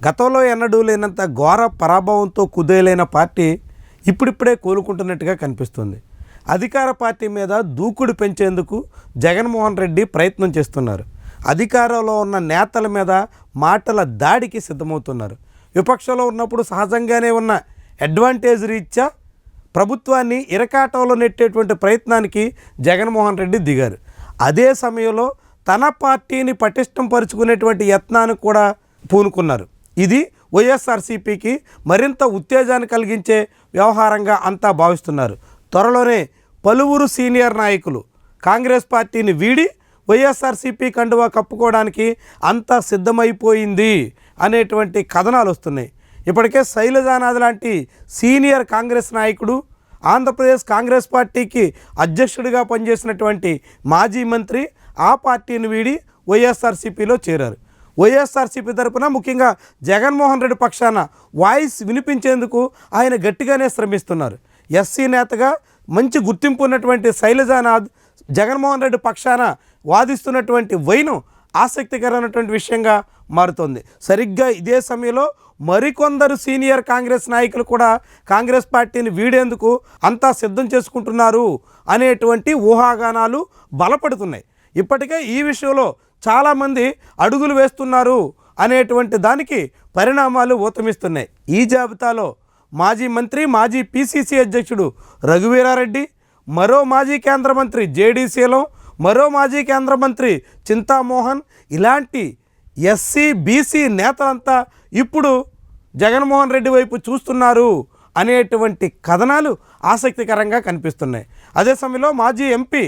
గతంలో ఎన్నడూ లేనంత ఘోర పరాభవంతో కుదేలైన పార్టీ ఇప్పుడిప్పుడే కోలుకుంటున్నట్టుగా కనిపిస్తుంది. అధికార పార్టీ మీద దూకుడు పెంచేందుకు జగన్మోహన్ రెడ్డి ప్రయత్నం చేస్తున్నారు. అధికారంలో ఉన్న నేతల మీద మాటల దాడికి సిద్ధమవుతున్నారు. విపక్షంలో ఉన్నప్పుడు సహజంగానే ఉన్న అడ్వాంటేజ్ రీత్యా ప్రభుత్వాన్ని ఇరకాటంలో నెట్టేటువంటి ప్రయత్నానికి జగన్మోహన్ రెడ్డి దిగారు. అదే సమయంలో తన పార్టీని పటిష్టం పరుచుకునేటువంటి యత్నాన్ని కూడా పూనుకున్నారు. ఇది వైఎస్ఆర్సీపీకి మరింత ఉత్తేజాన్ని కలిగించే వ్యవహారంగా అంతా భావిస్తున్నారు. త్వరలోనే పలువురు సీనియర్ నాయకులు కాంగ్రెస్ పార్టీని వీడి వైఎస్ఆర్సీపీ కండువా కప్పుకోవడానికి అంతా సిద్ధమైపోయింది అనేటువంటి కథనాలు వస్తున్నాయి. ఇప్పటికే శైలజానాథ్ లాంటి సీనియర్ కాంగ్రెస్ నాయకుడు, ఆంధ్రప్రదేశ్ కాంగ్రెస్ పార్టీకి అధ్యక్షుడిగా పనిచేసినటువంటి మాజీ మంత్రి ఆ పార్టీని వీడి వైఎస్ఆర్సీపీలో చేరారు. వైఎస్ఆర్సీపీ తరపున ముఖ్యంగా జగన్మోహన్ రెడ్డి పక్షాన వాయిస్ వినిపించేందుకు ఆయన గట్టిగానే శ్రమిస్తున్నారు. ఎస్సీ నేతగా మంచి గుర్తింపు ఉన్నటువంటి శైలజానాథ్ జగన్మోహన్ రెడ్డి పక్షాన వాదిస్తున్నటువంటి వైనం ఆసక్తికరమైనటువంటి విషయంగా మారుతోంది. సరిగ్గా ఇదే సమయంలో మరికొందరు సీనియర్ కాంగ్రెస్ నాయకులు కూడా కాంగ్రెస్ పార్టీని వీడేందుకు అంతా సిద్ధం చేసుకుంటున్నారు అనేటువంటి ఊహాగానాలు బలపడుతున్నాయి. ఇప్పటికే ఈ విషయంలో చాలామంది అడుగులు వేస్తున్నారు అనేటువంటి దానికి పరిణామాలు ఊతమిస్తున్నాయి. ఈ జాబితాలో మాజీ మంత్రి, మాజీ పిసిసి అధ్యక్షుడు రఘువీరారెడ్డి, మరో మాజీ కేంద్ర మంత్రి జేడీ శీలం, మరో మాజీ కేంద్ర మంత్రి చింతామోహన్, ఇలాంటి ఎస్సీ బీసీ నేతలంతా ఇప్పుడు జగన్మోహన్ రెడ్డి వైపు చూస్తున్నారు అనేటువంటి కథనాలు ఆసక్తికరంగా కనిపిస్తున్నాయి. అదే సమయంలో మాజీ ఎంపీ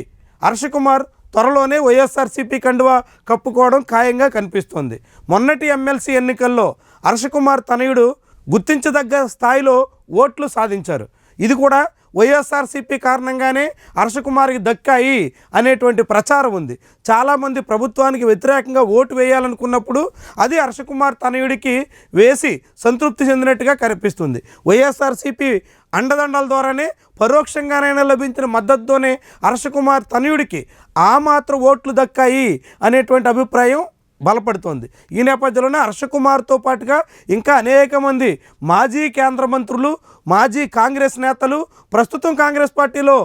హర్షకుమార్ త్వరలోనే వైఎస్ఆర్సీపీ కండువా కప్పుకోవడం ఖాయంగా కనిపిస్తోంది. మొన్నటి ఎమ్మెల్సీ ఎన్నికల్లో హర్షకుమార్ తనయుడు గుర్తించదగ్గ స్థాయిలో ఓట్లు సాధించారు. ఇది కూడా వైఎస్ఆర్సీపీ కారణంగానే హర్షకుమార్కి దక్కాయి అనేటువంటి ప్రచారం ఉంది. చాలామంది ప్రభుత్వానికి వ్యతిరేకంగా ఓటు వేయాలనుకున్నప్పుడు అది హర్షకుమార్ తనయుడికి వేసి సంతృప్తి చెందినట్టుగా కనిపిస్తుంది. వైఎస్ఆర్సీపీ అండదండల ద్వారానే పరోక్షంగానైనా లభించిన మద్దతుతోనే హర్షకుమార్ తనయుడికి ఆ మాత్రం ఓట్లు దక్కాయి అనేటువంటి అభిప్రాయం బలపడుతోంది. ఈ నేపథ్యంలోనే హర్షకుమార్తో పాటుగా ఇంకా అనేక మంది మాజీ కేంద్ర మంత్రులు, మాజీ కాంగ్రెస్ నేతలు ప్రస్తుతం కాంగ్రెస్ పార్టీలో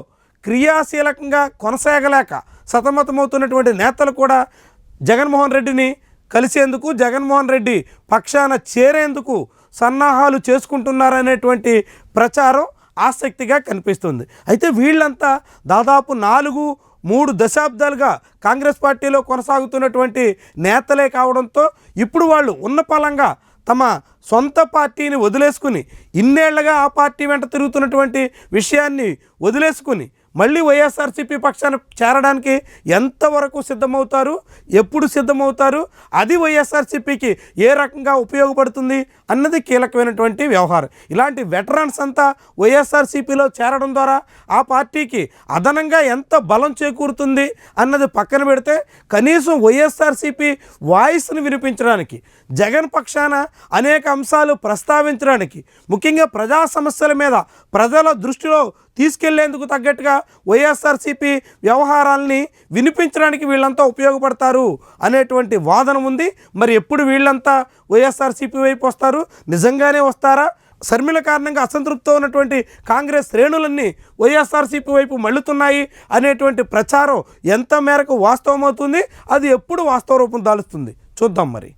క్రియాశీలకంగా కొనసాగలేక సతమతమవుతున్నటువంటి నేతలు కూడా జగన్మోహన్ రెడ్డిని కలిసేందుకు, జగన్మోహన్ రెడ్డి పక్షాన చేరేందుకు సన్నాహాలు చేసుకుంటున్నారనేటువంటి ప్రచారం ఆసక్తిగా కనిపిస్తుంది. అయితే వీళ్ళంతా దాదాపు 3 దశాబ్దాలుగా కాంగ్రెస్ పార్టీలో కొనసాగుతున్నటువంటి నేతలే కావడంతో ఇప్పుడు వాళ్ళు ఉన్న పలంగా తమ సొంత పార్టీని వదిలేసుకుని ఇన్నేళ్లుగా ఆ పార్టీ వెంట తిరుగుతున్నటువంటి విషయాన్ని వదిలేసుకుని మళ్ళీ వైఎస్ఆర్సీపీ పక్షాన చేరడానికి ఎంతవరకు సిద్ధమవుతారు, ఎప్పుడు సిద్ధమవుతారు, అది వైఎస్ఆర్సీపీకి ఏ రకంగా ఉపయోగపడుతుంది అన్నది కీలకమైనటువంటి వ్యవహారం. ఇలాంటి వెటరన్స్ అంతా వైఎస్ఆర్సీపీలో చేరడం ద్వారా ఆ పార్టీకి అదనంగా ఎంత బలం చేకూరుతుంది అన్నది పక్కన పెడితే కనీసం వైఎస్ఆర్సీపీ వాయిస్ని వినిపించడానికి, జగన్ పక్షాన అనేక అంశాలు ప్రస్తావించడానికి, ముఖ్యంగా ప్రజా సమస్యల మీద ప్రజల దృష్టిలో తీసుకెళ్లేందుకు తగ్గట్టుగా వైఎస్ఆర్సీపీ వ్యవహారాలని వినిపించడానికి వీళ్ళంతా ఉపయోగపడతారు అనేటువంటి వాదన ఉంది. మరి ఎప్పుడు వీళ్ళంతా వైఎస్ఆర్సీపీ వైపు వస్తారు? నిజంగానే వస్తారా? షర్మిల కారణంగా అసంతృప్తితో ఉన్నటువంటి కాంగ్రెస్ శ్రేణులన్నీ వైఎస్ఆర్సీపీ వైపు మళ్ళుతున్నాయి అనేటువంటి ప్రచారం ఎంత మేరకు వాస్తవమవుతుంది, అది ఎప్పుడు వాస్తవ రూపం దాలుస్తుంది చూద్దాం మరి.